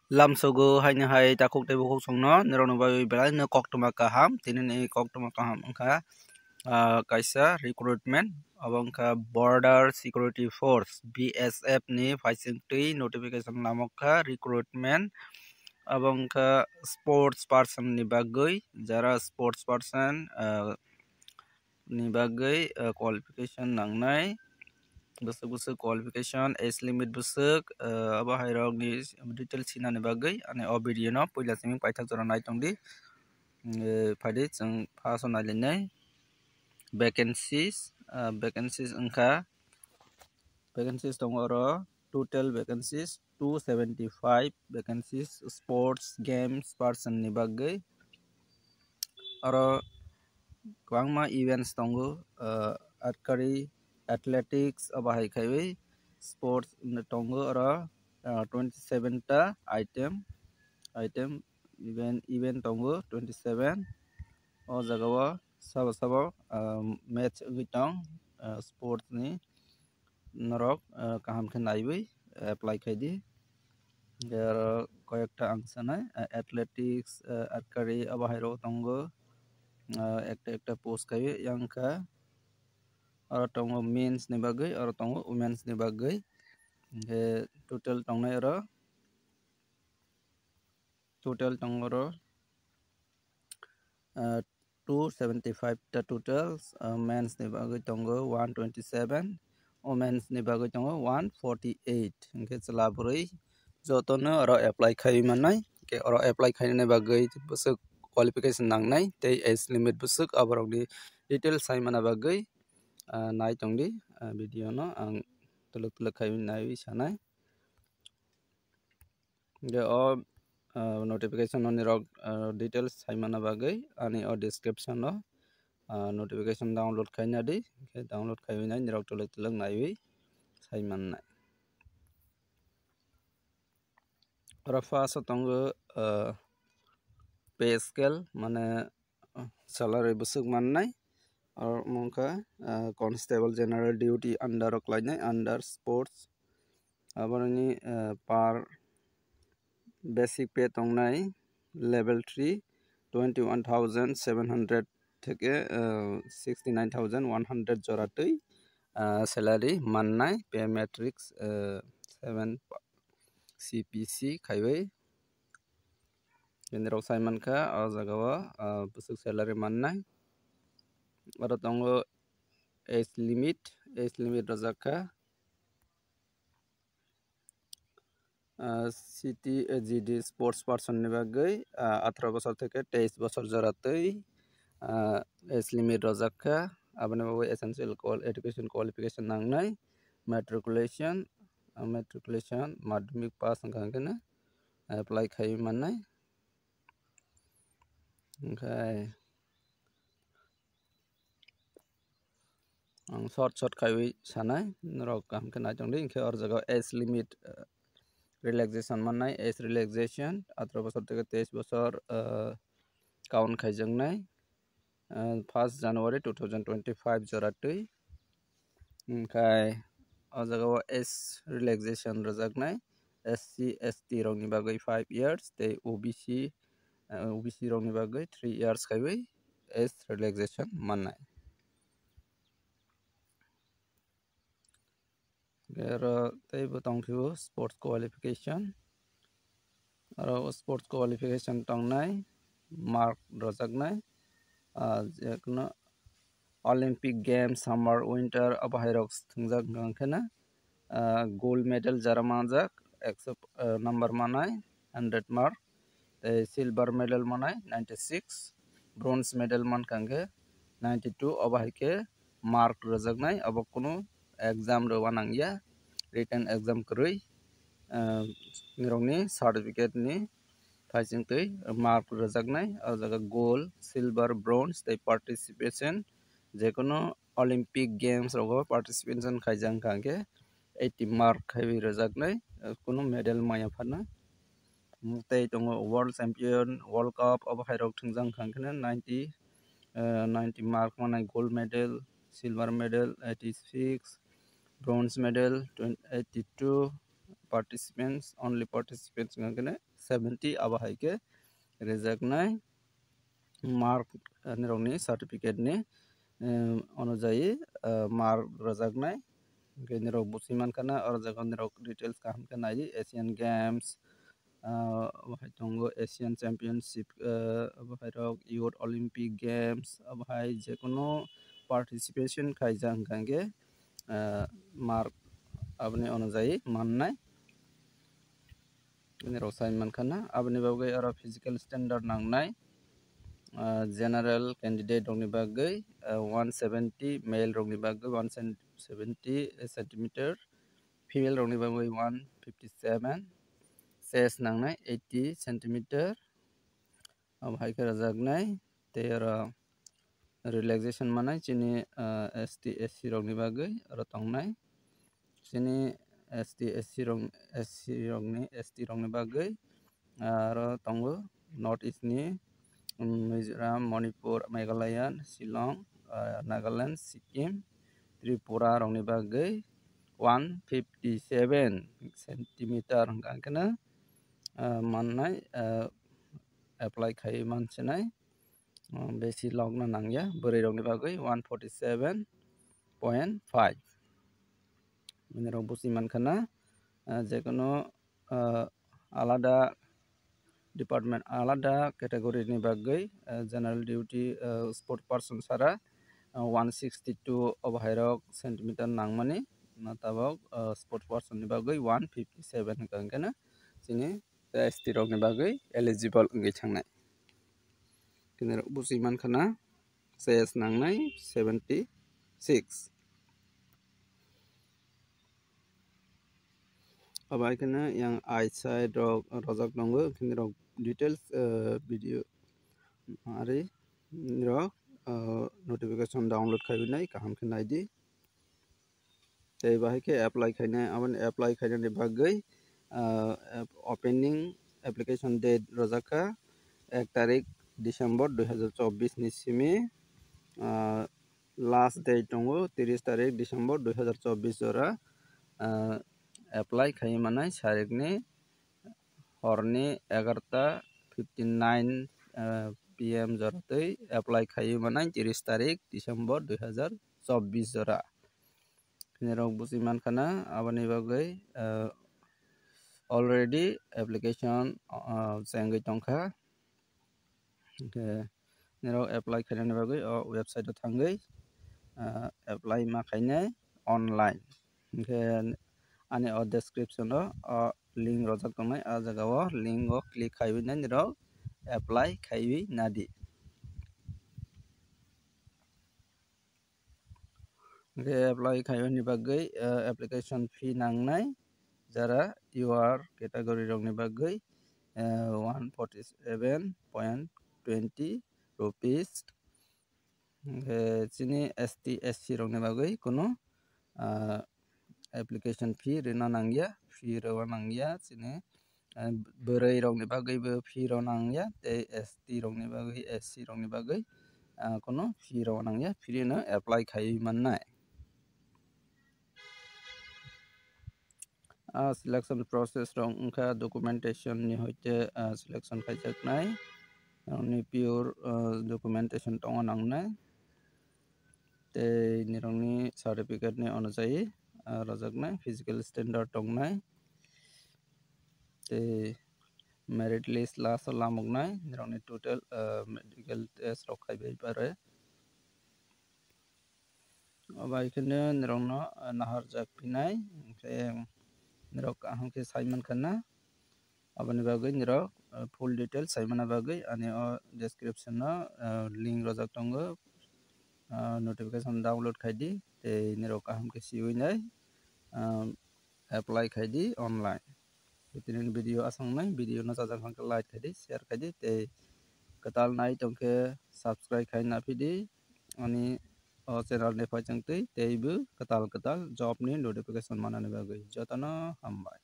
Lamsogo haini hai takuk te bukuk songno nerono bayi belai ne kok tuma kaham tini ni kok tuma kaham angka kaisa recruitment abang ka border security force BSF ni facing notification namok ka recruitment abang ka sports person ni bagoi jara sports person ni bagoi qualification nangnai busuk qualification age limit busuk aba hairok ni detail sina ni bagai ane o video no poila siming paithak jora nai tongdi phadi jeng phaso nai vacancies angka vacancies tongoro total vacancies 275 vacancies sports games person ni bagai aro kwangma events tongo archery athletics aba hai khaiwi sports tongo aro 27 ta item event tongo 27 o jagawa sabo match gitong sports ni norok kaham khe naiwi apply khaidi aro koyekta angsanai athletics archery aba hairo tongo একটা post kaiwi yang ka aro tongo men's ni bagai aro tongo women's ni bagai total tongnai aro total tongoro 275 ta totals men's ni bagai tongo 127 women's ni bagai tongo 148 ingke chalaburi jotono aro apply khai manai ke aro apply khai ni bagai busuk qualification nangnai tei age limit busuk aborok ni detail sai mana bagai nai tongdi video no ang tuluk khai nai sanai ge o notification on rok details sai mana bagai ani o description no notification download khai na di ke download khai nai rok tuluk nai sai manai aro first tongo pay scale mane salary busuk mannai or monka constable general duty under oklainai under sports aboroni par basic pay tongnai level 3 21,700 থেকে 69,100 জরাতই salary mannai pay matrix 7 CPC khaibai Jenderok Simon ka o jagawa busuk salary mannai aro tongo age limit rojaka city GD sports person ni bagai 18 বছর থেকে 23 বছর জরাতই age limit rojaka abone bagai essential education qualification nangnai matriculation madhyamik pass angkana apply khai mannai okay short khai sanai rok kam kena jongdi ingke or jaga age limit relaxation mannai age relaxation 18 বছর থেকে 23 বছর count khaijangnai 1st January 2025 joratui kai o jaga age relaxation rojaknai SC ST rok ni bagai 5 years tei OBC rok ni bagai 3 years khaibai age relaxation mannai aro tei bo tongphio sports qualification aro sports qualification tongnai mark rojaknai jekono Olympic games summer winter abahairok thungjak ngkhana gold medal jara manjak 100 number manai 100 mark silver medal manai 96 bronze medal man kange 92 abahaike mark rojaknai abo kono exam ro wanangya written exam krui nirokni certificate ni thaisingtui mark rojaknai o jaga gold silver bronze tei participation jekono Olympic games rogo participation khaijang kangke 80 mark khaibi rojaknai kono medal maya phana tei tongo world champion world cup abahairok thungjang kangkene 90 mark manai gold medal silver medal 86 bronze medal 82 participants only participants ngakene 70 abahaike rejaknai mark nirokni certificate ni অনুযায়ী mark rajaknai nirok busiman kana arjaga nirok details kaham ke nai Asian Games bahai tongo Asian Championship bahai rok Youth Olympic Games bahai jekono participation khaijang gange mark abni অনুযায়ী mannai nirok saiman kana abni bagai aro physical standard nangnai general candidate rokni bagai 170 male rokni bagai 170 centimeter female rokni bagai 157 size nangnai 80 centimeter abhai ke rajaknai tera relaxation manai chini ST SC rokni bagai aro tongnai chini ST rokni bagai aro tongo North East ni Mizoram, Manipur, Meghalaya, Shillong, Nagaland, Sikkim, Tripura rokni bagai 157 centimeter hangkana mannai apply khai mansinai besi logna nangya bori rokni bagai 147.5 minirok busi mankana jekono alada department alada category ni bagai general duty sport person sara 162 obhairok centimeter nangmani natabok sport person ni bagai 157 kangkana sini ST rok ni bagai eligible ngi changnai kinero busi mankana size nangnai 76 abai kana yang eyesight rok rojak nongo kinero details video ari rok notification download khaibinai kaham ke naidi tei bahai ke apply khainai aban apply khainai ni bagai opening application date rojaka 1 tarik December 2024 ni simi last date tongo 30 tarik December 2024 jora apply khai manai sarikni horni 11:59 PM joratoi apply khai manai 30 tarik December 2024 jora nirok busi mankana abani bagai already application sengoi tongkha nirok apply khainani bagai website thangai apply ma khainai online ani description link rojak tongnai a jaga o link o click khaibinai nirok apply khaibi nadi apply khaibani bagai application fee nangnai jara UR category rokni bagai 147.20 rupees chini ST SC rokni bagai kono application fee rena nangya fee ro nangya chini boroi rokni bagai bo fee ro nangya tei ST rokni bagai SC rokni bagai kono fee ro nangya free no apply khai mannai selection process rok ungkha documentation ni hoite selection khaijaknai ni pure documentation tongo nangnai tei nirokni certificate ni অনুযায়ী rajaknai physical standard tongnai tei merit list last lamuknai nirokni total medical test rok khaibai pare abai khane nirokno nahar jakpinai nirok aham ke saiman kana abani bagai nirok full details saimana bagai ani description no link rojak tongo notification download khaidi tei nirok aham ke siwinai apply khaidi online tini video asangnai video no sajak hangke like khaidi share khaidi tei katal nai tongke subscribe khai napidi ani channel ni phaijang tei bu katal job ni notification manani bagai jotano hambai।